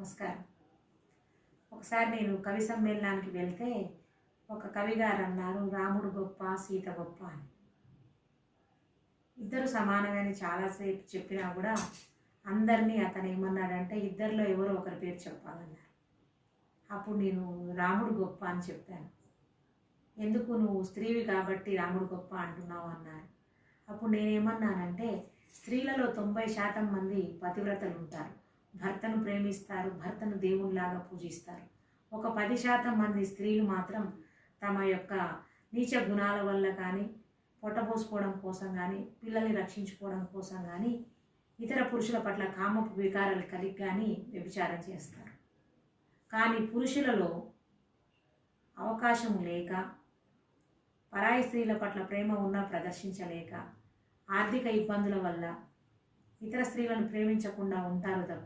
నమస్కారం. ఒకసారి నేను కవి సమ్మేళనానికి వెళ్తే ఒక కవిగారు అన్నారు, రాముడు గొప్ప సీత గొప్ప అని. ఇద్దరు సమానమని చాలాసేపు చెప్పినా కూడా అందరినీ అతను ఏమన్నాడంటే ఇద్దరిలో ఎవరో ఒకరి పేరు చెప్పాలన్నారు. అప్పుడు నేను రాముడు గొప్ప అని చెప్పాను. ఎందుకు నువ్వు స్త్రీవి కాబట్టి రాముడు గొప్ప అంటున్నావు అన్నారు. అప్పుడు నేనేమన్నానంటే స్త్రీలలో 90% మంది పతివ్రతలు ఉంటారు, భర్తను ప్రేమిస్తారు, భర్తను దేవునిలాగా పూజిస్తారు. ఒక 10% మంది స్త్రీలు మాత్రం తమ యొక్క నీచ గుణాల వల్ల కానీ, పొట్టబోసుకోవడం కోసం కానీ, పిల్లల్ని రక్షించుకోవడం కోసం కానీ, ఇతర పురుషుల పట్ల కామపు వికారాలు కలిగి కానీ వ్యభిచారం చేస్తారు. కానీ పురుషులలో అవకాశం లేక, పరాయి స్త్రీల పట్ల ప్రేమ ఉన్నా ప్రదర్శించలేక, ఆర్థిక ఇబ్బందుల వల్ల ఇతర స్త్రీలను ప్రేమించకుండా ఉంటారు తప్ప